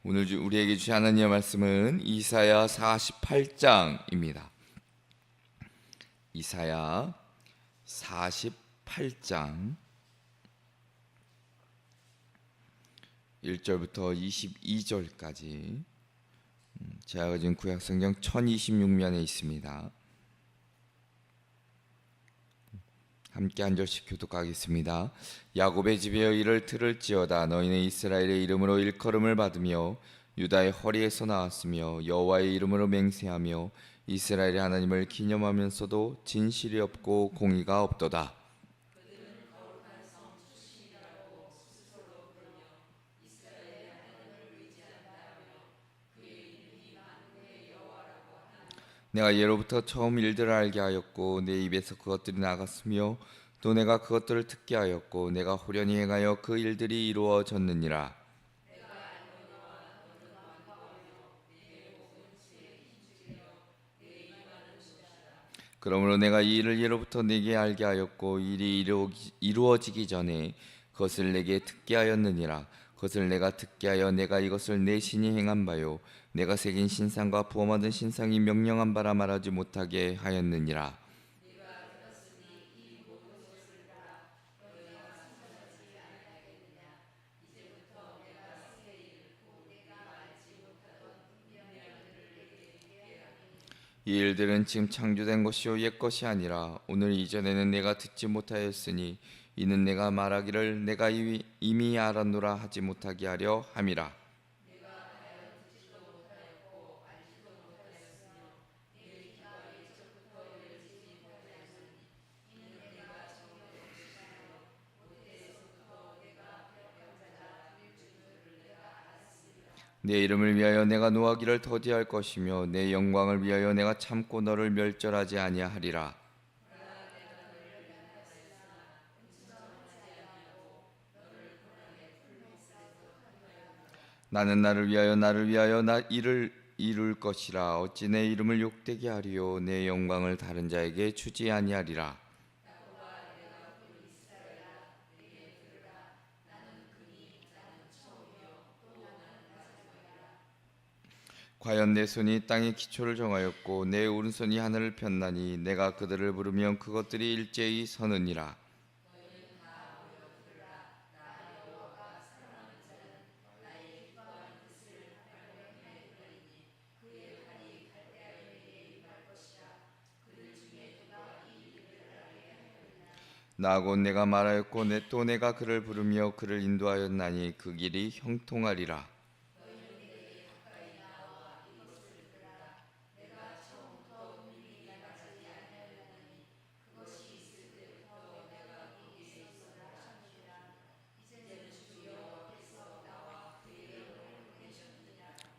오늘 우리에게 주신 하나님의 말씀은 이사야 48장입니다. 이사야 48장 1절부터 22절까지 제가 가진 구약성경 1026면에 있습니다. 함께 한 절씩 교독하겠습니다. 야곱의 집에여 이를 들을지어다. 너희는 이스라엘의 이름으로 일컬음을 받으며 유다의 허리에서 나왔으며 여호와의 이름으로 맹세하며 이스라엘의 하나님을 기념하면서도 진실이 없고 공의가 없도다. 내가 예로부터 처음 일들을 알게 하였고 내 입에서 그것들이 나갔으며 또 내가 그것들을 듣게 하였고 내가 호련히 행하여 그 일들이 이루어졌느니라. 그러므로 내가 이 일을 예로부터 내게 알게 하였고 일이 이루어지기 전에 그것을 내게 듣게 하였느니라. 그것을 내가 듣게 하여 내가 이것을 내 신이 행한 바요 내가 새긴 신상과 부어 만든 신상이 명령한 바라 말하지 못하게 하였느니라. 이 일들은 지금 창조된 것이요 옛 것이 아니라 오늘 이전에는 내가 듣지 못하였으니 이는 내가 말하기를 내가 이미 알았노라 하지 못하게 하려 함이라. 내 이름을 위하여 내가 노하기를 더디할 것이며 내 영광을 위하여 내가 참고 너를 멸절하지 아니하리라. 나는 나를 위하여 나 이를 이룰 것이라. 어찌 내 이름을 욕되게 하리요 내 영광을 다른 자에게 주지 아니하리라. 과연 내 손이 땅의 기초를 정하였고 내 오른손이 하늘을 폈나니 내가 그들을 부르면 그것들이 일제히 서느니라. 나 곧 내가 말하였고 또 내가 그를 부르며 그를 인도하였나니 그 길이 형통하리라.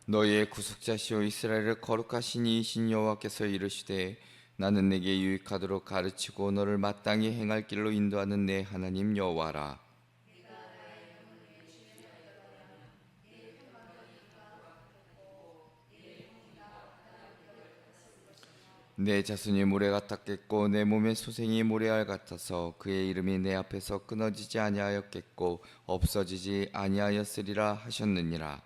너희의 구속자시오 이스라엘을 거룩하신 이이신 여호와께서 이르시되 나는 내게 유익하도록 가르치고 너를 마땅히 행할 길로 인도하는 내 하나님 여호와라. 내 자손이 모래 같았겠고 내 몸의 소생이 모래알 같아서 그의 이름이 내 앞에서 끊어지지 아니하였겠고 없어지지 아니하였으리라 하셨느니라.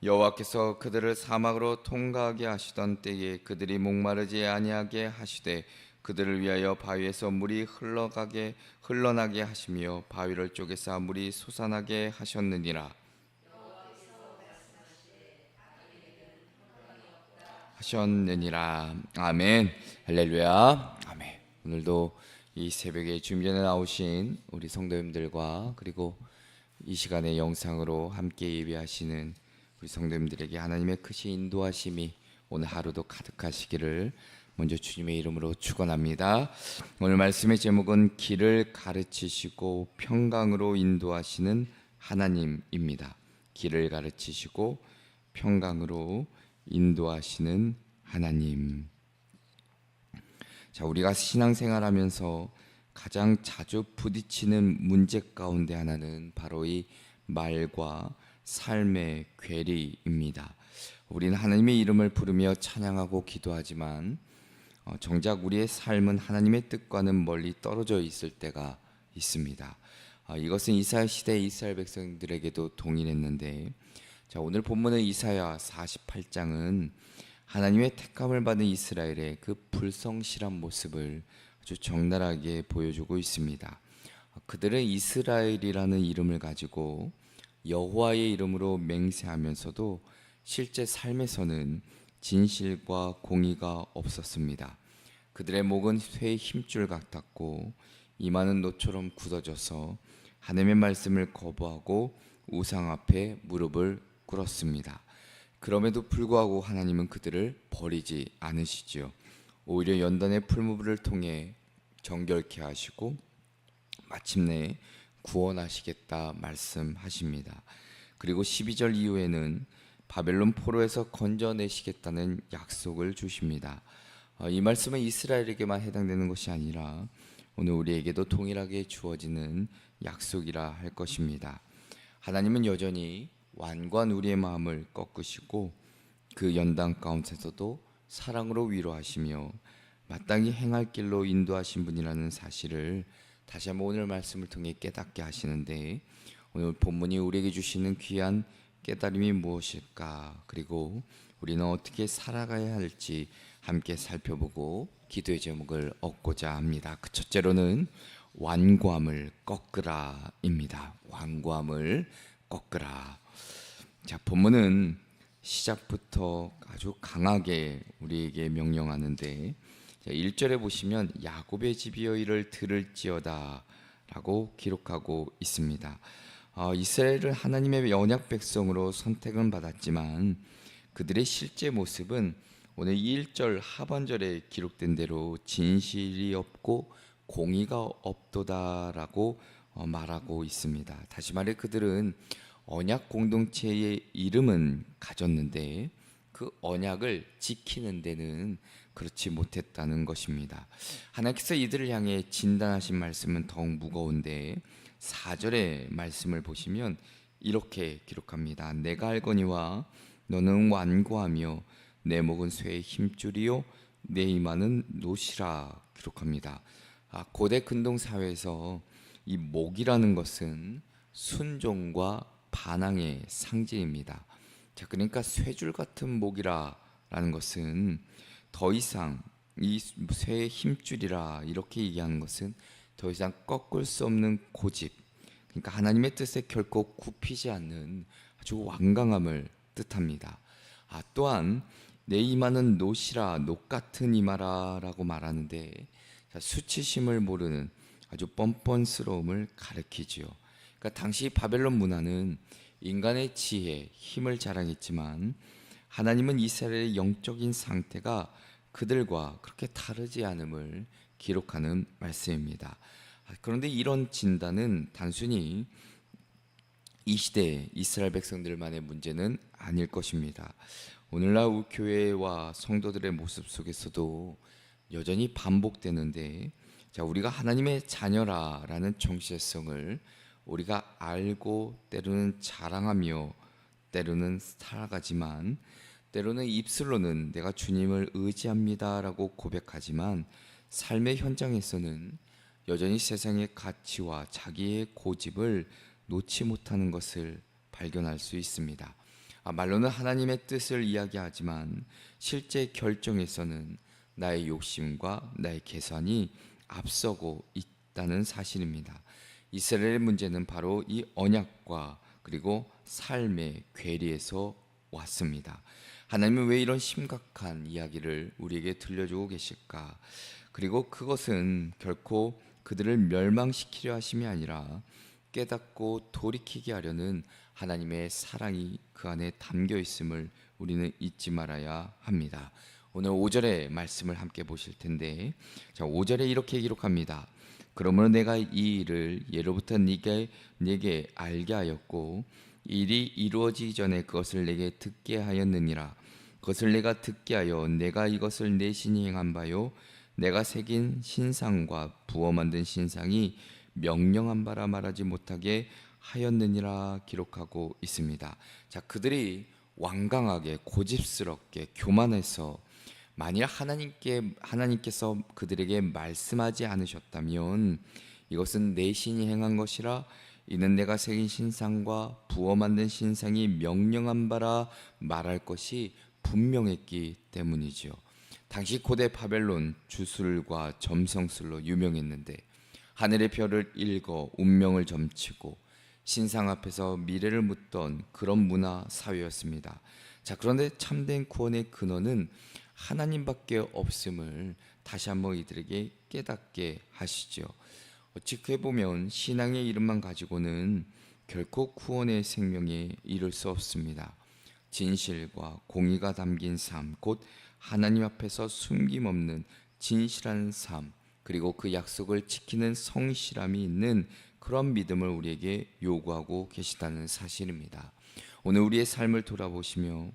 여호와께서 그들을 사막으로 통과하게 하시던 때에 그들이 목마르지 아니하게 하시되 그들을 위하여 바위에서 물이 흘러나게 하시며 바위를 쪼개사 물이 솟아나게 하셨느니라. 아멘. 할렐루야. 아멘. 오늘도 이 새벽에 주님 전에 나오신 우리 성도님들과 그리고 이 시간에 영상으로 함께 예배하시는 우리 성도님들에게 하나님의 크신 인도하심이 오늘 하루도 가득하시기를 먼저 주님의 이름으로 축원합니다. 오늘 말씀의 제목은 길을 가르치시고 평강으로 인도하시는 하나님입니다. 길을 가르치시고 평강으로 인도하시는 하나님. 자, 우리가 신앙생활하면서 가장 자주 부딪히는 문제 가운데 하나는 바로 이 말과 삶의 괴리입니다. 우리는 하나님의 이름을 부르며 찬양하고 기도하지만 정작 우리의 삶은 하나님의 뜻과는 멀리 떨어져 있을 때가 있습니다. 이것은 이스라엘 시대의 이스라엘 백성들에게도 동일했는데, 자, 오늘 본문의 이사야 48장은 하나님의 택함을 받은 이스라엘의 그 불성실한 모습을 아주 적나라하게 보여주고 있습니다. 그들은 이스라엘이라는 이름을 가지고 여호와의 이름으로 맹세하면서도 실제 삶에서는 진실과 공의가 없었습니다. 그들의 목은 쇠의 힘줄 같았고 이마는 노처럼 굳어져서 하나님의 말씀을 거부하고 우상 앞에 무릎을 꿇었습니다. 그럼에도 불구하고 하나님은 그들을 버리지 않으시지요. 오히려 연단의 풀무불을 통해 정결케 하시고 마침내 구원하시겠다 말씀하십니다. 그리고 12절 이후에는 바벨론 포로에서 건져내시겠다는 약속을 주십니다. 이 말씀은 이스라엘에게만 해당되는 것이 아니라 오늘 우리에게도 동일하게 주어지는 약속이라 할 것입니다. 하나님은 여전히 완고한 우리의 마음을 꺾으시고 그 연단 가운데서도 사랑으로 위로하시며 마땅히 행할 길로 인도하신 분이라는 사실을 다시 한번 오늘 말씀을 통해 깨닫게 하시는데, 오늘 본문이 우리에게 주시는 귀한 깨달음이 무엇일까, 그리고 우리는 어떻게 살아가야 할지 함께 살펴보고 기도의 제목을 얻고자 합니다. 그 첫째로는 완고함을 꺾으라입니다. 완고함을 꺾으라. 자, 본문은 시작부터 아주 강하게 우리에게 명령하는데, 1절에 보시면 야곱의 집이여 이를 들을지어다 라고 기록하고 있습니다. 이스라엘은 하나님의 언약 백성으로 선택은 받았지만 그들의 실제 모습은 오늘 1절 하반절에 기록된 대로 진실이 없고 공의가 없도다라고 말하고 있습니다. 다시 말해 그들은 언약 공동체의 이름은 가졌는데 그 언약을 지키는 데는 그렇지 못했다는 것입니다. 하나님께서 이들을 향해 진단하신 말씀은 더욱 무거운데 4절의 말씀을 보시면 이렇게 기록합니다. 내가 알거니와 너는 완고하며 내 목은 쇠의 힘줄이요 내 이마는 노시라 기록합니다. 고대 근동 사회에서 이 목이라는 것은 순종과 반항의 상징입니다. 자, 그러니까 쇠줄 같은 목이라는 것은 더 이상 이 쇠의 힘줄이라 이렇게 얘기하는 것은 더 이상 꺾을 수 없는 고집, 그러니까 하나님의 뜻에 결코 굽히지 않는 아주 완강함을 뜻합니다. 또한 내 이마는 노시라, 녹 같은 이마라라고 말하는데, 수치심을 모르는 아주 뻔뻔스러움을 가리키지요. 그러니까 당시 바벨론 문화는 인간의 지혜, 힘을 자랑했지만 하나님은 이스라엘의 영적인 상태가 그들과 그렇게 다르지 않음을 기록하는 말씀입니다. 그런데 이런 진단은 단순히 이 시대 이스라엘 백성들만의 문제는 아닐 것입니다. 오늘날 우리 교회와 성도들의 모습 속에서도 여전히 반복되는데, 자, 우리가 하나님의 자녀라라는 정체성을 우리가 알고 때로는 자랑하며 때로는 살아가지만, 때로는 입술로는 내가 주님을 의지합니다라고 고백하지만 삶의 현장에서는 여전히 세상의 가치와 자기의 고집을 놓지 못하는 것을 발견할 수 있습니다. 말로는 하나님의 뜻을 이야기하지만 실제 결정에서는 나의 욕심과 나의 계산이 앞서고 있다는 사실입니다. 이스라엘의 문제는 바로 이 언약과 그리고 삶의 괴리에서 왔습니다. 하나님은 왜 이런 심각한 이야기를 우리에게 들려주고 계실까? 그리고 그것은 결코 그들을 멸망시키려 하심이 아니라 깨닫고 돌이키게 하려는 하나님의 사랑이 그 안에 담겨 있음을 우리는 잊지 말아야 합니다. 오늘 5절의 말씀을 함께 보실 텐데, 자, 5절에 이렇게 기록합니다. 그러므로 내가 이 일을 예로부터 네게 알게 하였고 일이 이루어지기 전에 그것을 내게 듣게 하였느니라. 그것을 내가 듣게 하여 내가 이것을 내 신이 행한 바요 내가 새긴 신상과 부어 만든 신상이 명령한 바라 말하지 못하게 하였느니라 기록하고 있습니다. 자, 그들이 완강하게 고집스럽게 교만해서 만일 하나님께서 그들에게 말씀하지 않으셨다면 이것은 내 신이 행한 것이라 이는 내가 새긴 신상과 부어 만든 신상이 명령한 바라 말할 것이 분명했기 때문이지요. 당시 고대 바벨론 주술과 점성술로 유명했는데 하늘의 별을 읽어 운명을 점치고 신상 앞에서 미래를 묻던 그런 문화 사회였습니다. 자, 그런데 참된 구원의 근원은 하나님밖에 없음을 다시 한번 이들에게 깨닫게 하시죠. 어떻게 보면 신앙의 이름만 가지고는 결코 구원의 생명에 이를 수 없습니다. 진실과 공의가 담긴 삶, 곧 하나님 앞에서 숨김없는 진실한 삶, 그리고 그 약속을 지키는 성실함이 있는 그런 믿음을 우리에게 요구하고 계시다는 사실입니다. 오늘 우리의 삶을 돌아보시며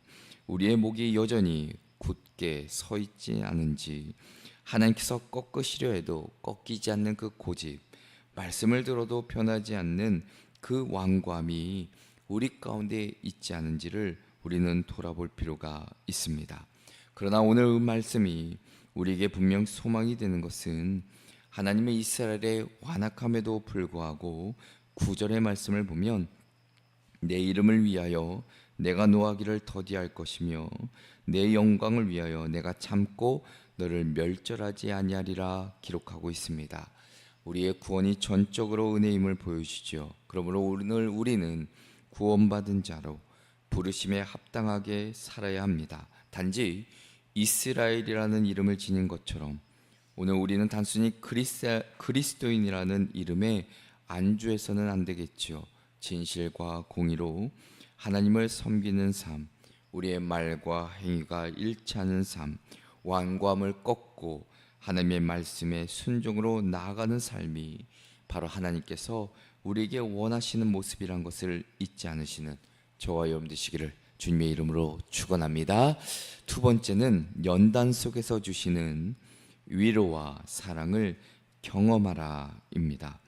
우리의 목이 여전히 굳게 서 있지 않은지, 하나님께서 꺾으시려 해도 꺾이지 않는 그 고집, 말씀을 들어도 변하지 않는 그 완고함이 우리 가운데 있지 않은지를 우리는 돌아볼 필요가 있습니다. 그러나 오늘 말씀이 우리에게 분명 소망이 되는 것은 하나님의 이스라엘의 완악함에도 불구하고 9절의 말씀을 보면 내 이름을 위하여 내가 노하기를 더디할 것이며 내 영광을 위하여 내가 참고 너를 멸절하지 아니하리라 기록하고 있습니다. 우리의 구원이 전적으로 은혜임을 보여주죠. 그러므로 오늘 우리는 구원받은 자로 부르심에 합당하게 살아야 합니다. 단지 이스라엘이라는 이름을 지닌 것처럼 오늘 우리는 단순히 그리스도인이라는 이름에 안주해서는 안 되겠지요. 진실과 공의로 하나님을 섬기는 삶, 우리의 말과 행위가 일치하는 삶, 완고함을 꺾고 하나님의 말씀에 순종으로 나아가는 삶이 바로 하나님께서 우리에게 원하시는 모습이란 것을 잊지 않으시는 저와 여러분 되시기를 주님의 이름으로 축원합니다. 두 번째는 연단 속에서 주시는 위로와 사랑을 경험하라입니다.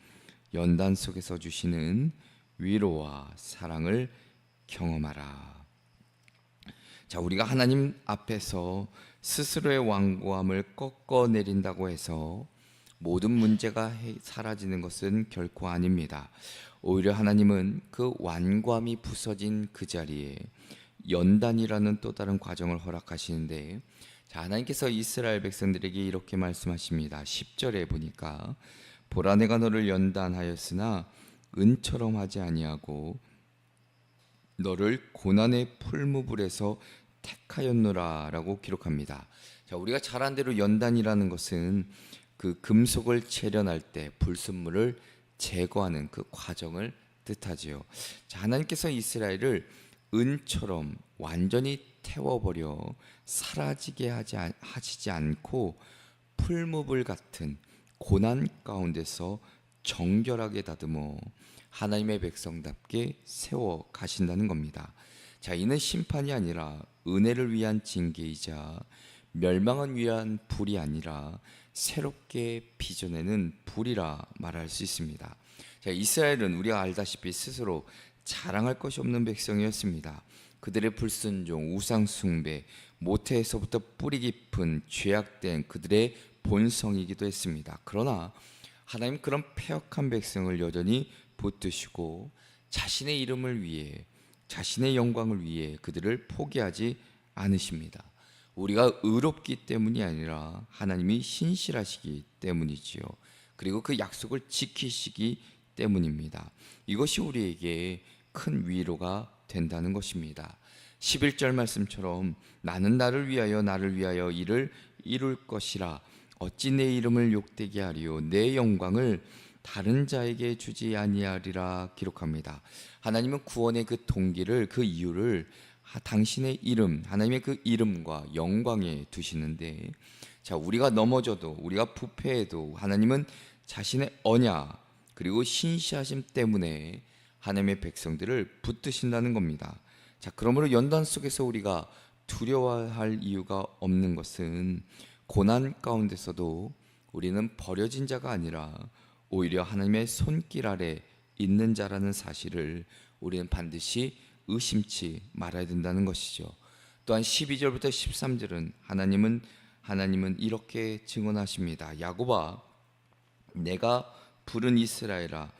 연단 속에서 주시는 위로와 사랑을 경험하라. 자, 우리가 하나님 앞에서 스스로의 완고함을 꺾어내린다고 해서 모든 문제가 사라지는 것은 결코 아닙니다. 오히려 하나님은 그 완고함이 부서진 그 자리에 연단이라는 또 다른 과정을 허락하시는데, 자, 하나님께서 이스라엘 백성들에게 이렇게 말씀하십니다. 10절에 보니까 보라 내가 너를 연단하였으나 은처럼 하지 아니하고 너를 고난의 풀무불에서 택하였노라 라고 기록합니다. 자, 우리가 잘 아는 대로 연단이라는 것은 그 금속을 채련할 때 불순물을 제거하는 그 과정을 뜻하지요. 자, 하나님께서 이스라엘을 은처럼 완전히 태워버려 사라지게 하시지 않고 풀무불 같은 고난 가운데서 정결하게 다듬어 하나님의 백성답게 세워 가신다는 겁니다. 자, 이는 심판이 아니라 은혜를 위한 징계이자 멸망을 위한 불이 아니라 새롭게 빚어내는 불이라 말할 수 있습니다. 자, 이스라엘은 우리가 알다시피 스스로 자랑할 것이 없는 백성이었습니다. 그들의 불순종, 우상 숭배, 모태에서부터 뿌리 깊은 죄악된 그들의 본성이기도 했습니다. 그러나 하나님 그런 패역한 백성을 여전히 붙드시고 자신의 이름을 위해, 자신의 영광을 위해 그들을 포기하지 않으십니다. 우리가 의롭기 때문이 아니라 하나님이 신실하시기 때문이지요. 그리고 그 약속을 지키시기 때문입니다. 이것이 우리에게 큰 위로가 된다는 것입니다. 11절 말씀처럼 나는 나를 위하여 이를 이룰 것이라 어찌 내 이름을 욕되게 하리요 내 영광을 다른 자에게 주지 아니하리라 기록합니다. 하나님은 구원의 그 동기를, 그 이유를 당신의 이름, 하나님의 그 이름과 영광에 두시는데, 자, 우리가 넘어져도, 우리가 부패해도 하나님은 자신의 언약 그리고 신실하심 때문에 하나님의 백성들을 붙드신다는 겁니다. 자, 그러므로 연단 속에서 우리가 두려워할 이유가 없는 것은 고난 가운데서도 우리는 버려진 자가 아니라 오히려 하나님의 손길 아래 있는 자라는 사실을 우리는 반드시 의심치 말아야 된다는 것이죠. 또한 12절부터 13절은 하나님은 이렇게 증언하십니다. 야곱아, 내가 부른 이스라엘아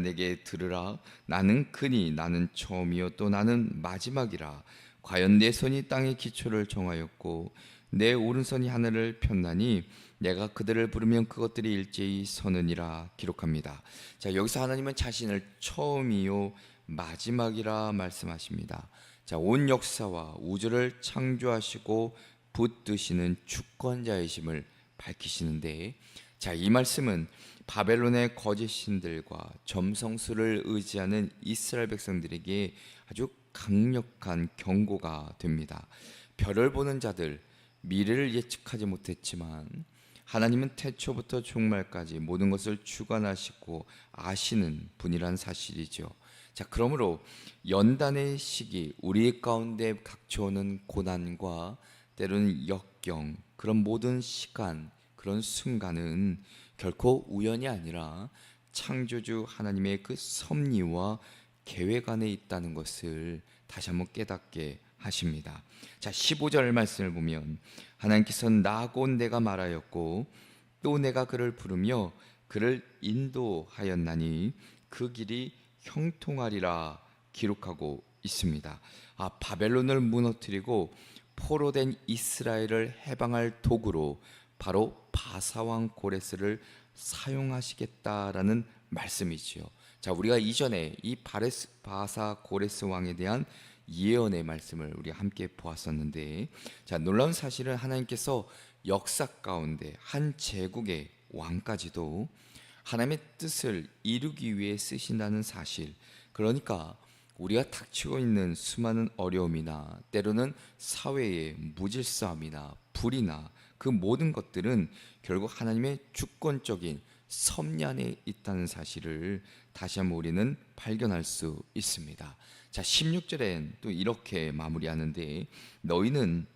내게 들으라. 나는 그니 나는 처음이요 또 나는 마지막이라. 과연 내 손이 땅의 기초를 정하였고 내 오른손이 하늘을 폈나니 내가 그들을 부르면 그것들이 일제히 서느니라 기록합니다. 자, 여기서 하나님은 자신을 처음이요 마지막이라 말씀하십니다. 자, 온 역사와 우주를 창조하시고 붙드시는 주권자이심을 밝히시는데, 자, 이 말씀은 바벨론의 거짓 신들과 점성술을 의지하는 이스라엘 백성들에게 아주 강력한 경고가 됩니다. 별을 보는 자들, 미래를 예측하지 못했지만 하나님은 태초부터 종말까지 모든 것을 주관하시고 아시는 분이란 사실이죠. 자, 그러므로 연단의 시기, 우리 가운데 닥쳐오는 고난과 때로는 역경, 그런 모든 시간, 그런 순간은 결코 우연이 아니라 창조주 하나님의 그 섭리와 계획 안에 있다는 것을 다시 한번 깨닫게 하십니다. 자, 15절 말씀을 보면 하나님께서는 나곧 내가 말하였고 또 내가 그를 부르며 그를 인도하였나니 그 길이 형통하리라 기록하고 있습니다. 바벨론을 무너뜨리고 포로된 이스라엘을 해방할 도구로 바로 바사왕 고레스를 사용하시겠다라는 말씀이지요. 자, 우리가 이전에 이 바사 고레스 왕에 대한 예언의 말씀을 우리 함께 보았었는데, 자, 놀라운 사실은 하나님께서 역사 가운데 한 제국의 왕까지도 하나님의 뜻을 이루기 위해 쓰신다는 사실, 그러니까 우리가 닥치고 있는 수많은 어려움이나 때로는 사회의 무질서함이나 불이나 그 모든 것들은 결국 하나님의 주권적인 섭리 안에 있다는 사실을 다시 한번 우리는 발견할 수 있습니다. 자, 16절엔 또 이렇게 마무리하는데 너희는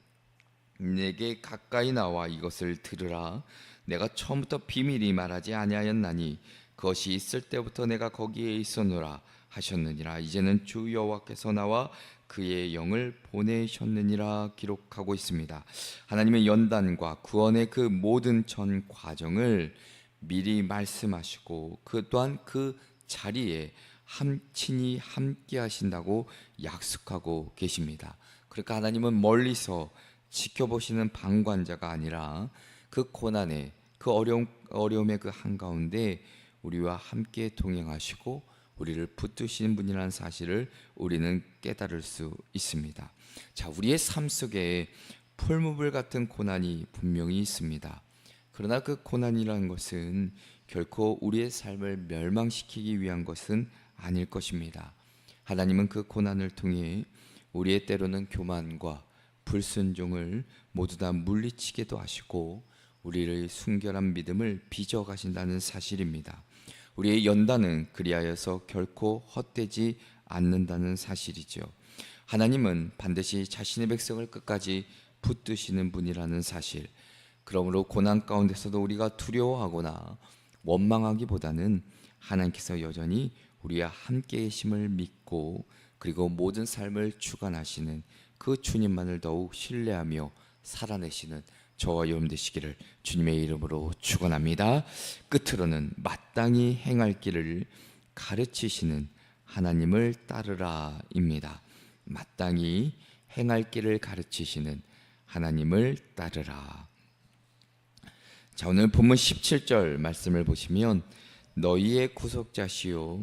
내게 가까이 나와 이것을 들으라. 내가 처음부터 비밀이 말하지 아니하였나니 그것이 있을 때부터 내가 거기에 있었노라 하셨느니라. 이제는 주 여호와께서 나와 그의 영을 보내셨느니라 기록하고 있습니다. 하나님의 연단과 구원의 그 모든 전 과정을 미리 말씀하시고 그 또한 그 자리에 친히 함께 하신다고 약속하고 계십니다. 그러니까 하나님은 멀리서 지켜보시는 방관자가 아니라 그 고난의 그 어려움의 그 한가운데 우리와 함께 동행하시고 우리를 붙드시는 분이라는 사실을 우리는 깨달을 수 있습니다. 자, 우리의 삶 속에 풀무불 같은 고난이 분명히 있습니다. 그러나 그 고난이라는 것은 결코 우리의 삶을 멸망시키기 위한 것은 아닐 것입니다. 하나님은 그 고난을 통해 우리의 때로는 교만과 불순종을 모두 다 물리치게도 하시고 우리의 순결한 믿음을 빚어 가신다는 사실입니다. 우리의 연단은 그리하여서 결코 헛되지 않는다는 사실이죠. 하나님은 반드시 자신의 백성을 끝까지 붙드시는 분이라는 사실, 그러므로 고난 가운데서도 우리가 두려워하거나 원망하기보다는 하나님께서 여전히 우리와 함께 계심을 믿고 그리고 모든 삶을 주관하시는 그 주님만을 더욱 신뢰하며 살아내시는 저와 여러분 되시기를 주님의 이름으로 축원합니다. 끝으로는 마땅히 행할 길을 가르치시는 하나님을 따르라입니다. 마땅히 행할 길을 가르치시는 하나님을 따르라. 자, 오늘 본문 17절 말씀을 보시면 너희의 구속자시요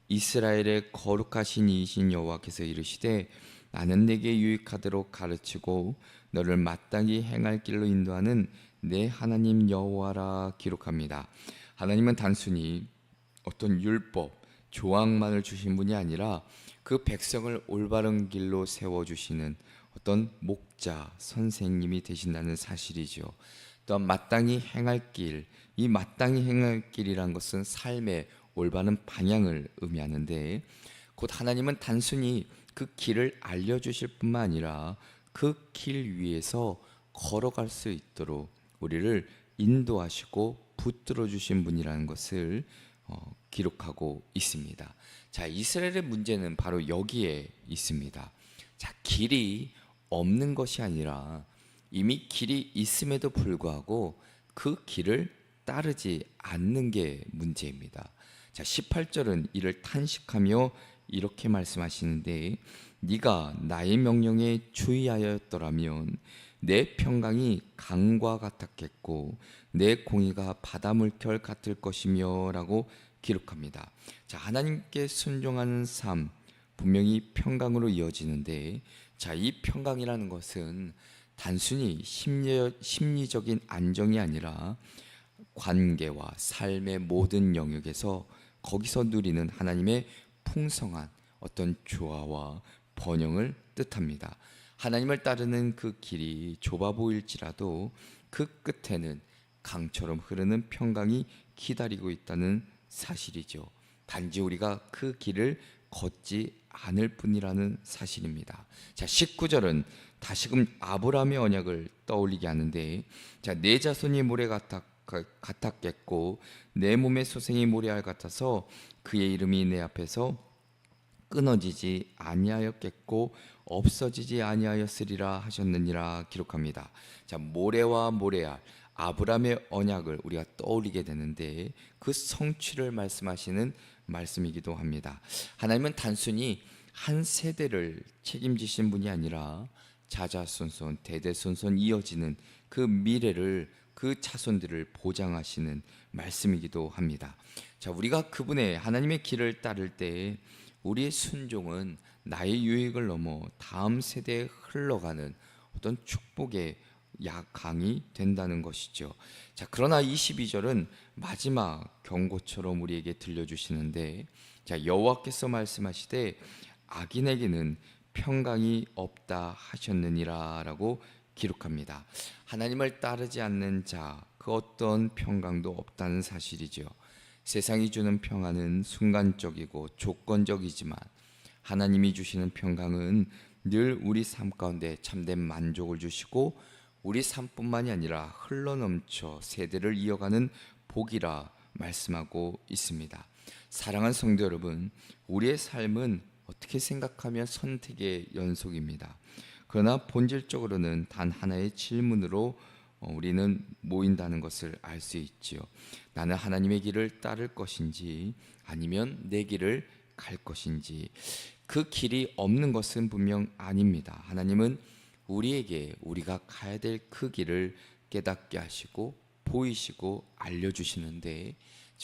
이스라엘의 거룩하신 이이신 여호와께서 이르시되 나는 내게 유익하도록 가르치고 너를 마땅히 행할 길로 인도하는 내 하나님 여호와라 기록합니다. 하나님은 단순히 어떤 율법, 조항만을 주신 분이 아니라 그 백성을 올바른 길로 세워주시는 어떤 목자, 선생님이 되신다는 사실이죠. 또한 마땅히 행할 길, 이 마땅히 행할 길이란 것은 삶의 올바른 방향을 의미하는데 곧 하나님은 단순히 그 길을 알려주실 뿐만 아니라 그 길 위에서 걸어갈 수 있도록 우리를 인도하시고 붙들어 주신 분이라는 것을 기록하고 있습니다. 자, 이스라엘의 문제는 바로 여기에 있습니다. 자, 길이 없는 것이 아니라 이미 길이 있음에도 불구하고 그 길을 따르지 않는 게 문제입니다. 자, 18절은 이를 탄식하며 이렇게 말씀하시는데, 네가 나의 명령에 주의하였더라면 내 평강이 강과 같았겠고 내 공의가 바다 물결 같을 것이며 라고 기록합니다. 자, 하나님께 순종하는 삶 분명히 평강으로 이어지는데, 자, 이 평강이라는 것은 단순히 심리적인 안정이 아니라 관계와 삶의 모든 영역에서 거기서 누리는 하나님의 풍성한 어떤 조화와 번영을 뜻합니다. 하나님을 따르는 그 길이 좁아 보일지라도 그 끝에는 강처럼 흐르는 평강이 기다리고 있다는 사실이죠. 단지 우리가 그 길을 걷지 않을 뿐이라는 사실입니다. 자, 19절은 다시금 아브라함의 언약을 떠올리게 하는데, 자, 내 자손이 모래 같았겠고 내 몸의 소생이 모래알 같아서 그의 이름이 내 앞에서 끊어지지 아니하였겠고 없어지지 아니하였으리라 하셨느니라 기록합니다. 자, 모래와 모래알, 아브라함의 언약을 우리가 떠올리게 되는데 그 성취를 말씀하시는 말씀이기도 합니다. 하나님은 단순히 한 세대를 책임지신 분이 아니라 자자손손 대대손손 이어지는 그 미래를, 그 자손들을 보장하시는 말씀이기도 합니다. 자, 우리가 그분의 하나님의 길을 따를 때 우리의 순종은 나의 유익을 넘어 다음 세대에 흘러가는 어떤 축복의 약강이 된다는 것이죠. 자, 그러나 22절은 마지막 경고처럼 우리에게 들려주시는데, 자, 여호와께서 말씀하시되 악인에게는 평강이 없다 하셨느니라 라고 기록합니다. 하나님을 따르지 않는 자, 그 어떤 평강도 없다는 사실이죠. 세상이 주는 평안은 순간적이고 조건적이지만 하나님이 주시는 평강은 늘 우리 삶 가운데 참된 만족을 주시고 우리 삶뿐만이 아니라 흘러넘쳐 세대를 이어가는 복이라 말씀하고 있습니다. 사랑하는 성도 여러분, 우리의 삶은 어떻게 생각하면 선택의 연속입니다. 그러나 본질적으로는 단 하나의 질문으로 우리는 모인다는 것을 알 수 있지요. 나는 하나님의 길을 따를 것인지 아니면 내 길을 갈 것인지. 그 길이 없는 것은 분명 아닙니다. 하나님은 우리에게 우리가 가야 될 그 길을 깨닫게 하시고 보이시고 알려주시는데,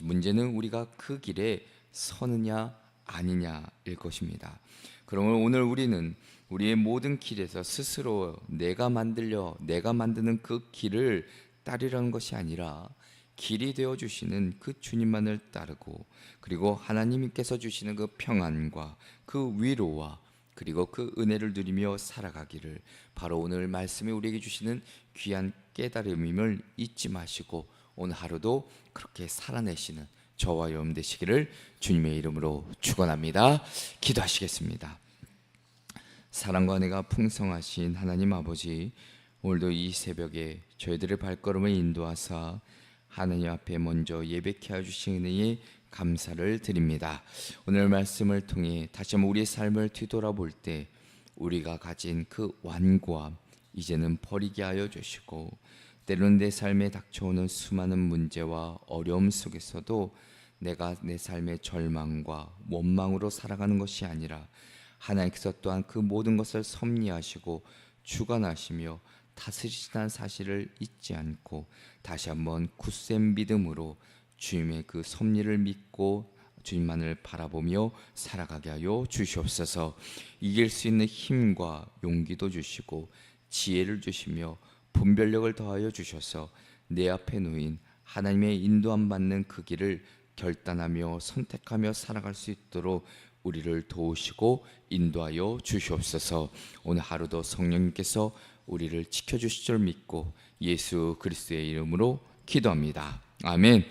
문제는 우리가 그 길에 서느냐 아니냐일 것입니다. 그러면 오늘 우리는 우리의 모든 길에서 스스로 내가 만드는 그 길을 따르려는 것이 아니라 길이 되어 주시는 그 주님만을 따르고, 그리고 하나님께서 주시는 그 평안과 그 위로와 그리고 그 은혜를 누리며 살아가기를, 바로 오늘 말씀에 우리에게 주시는 귀한 깨달음임을 잊지 마시고 오늘 하루도 그렇게 살아내시는 저와 여러분 되시기를 주님의 이름으로 축원합니다. 기도하시겠습니다. 사랑과 은혜가 풍성하신 하나님 아버지, 오늘도 이 새벽에 저희들의 발걸음을 인도하사 하나님 앞에 먼저 예배케 하여 주신 은혜에 감사를 드립니다. 오늘 말씀을 통해 다시 한번 우리의 삶을 뒤돌아볼 때 우리가 가진 그 완고함 이제는 버리게 하여 주시고, 때로는 내 삶에 닥쳐오는 수많은 문제와 어려움 속에서도 내가 내 삶의 절망과 원망으로 살아가는 것이 아니라 하나님께서 또한 그 모든 것을 섭리하시고 주관하시며 다스리시다는 사실을 잊지 않고 다시 한번 굳센 믿음으로 주님의 그 섭리를 믿고 주님만을 바라보며 살아가게 하여 주시옵소서. 이길 수 있는 힘과 용기도 주시고 지혜를 주시며 분별력을 더하여 주셔서 내 앞에 놓인 하나님의 인도함 받는 그 길을 결단하며 선택하며 살아갈 수 있도록 우리를 도우시고 인도하여 주시옵소서. 오늘 하루도 성령님께서 우리를 지켜주실 줄 믿고 예수 그리스도의 이름으로 기도합니다. 아멘.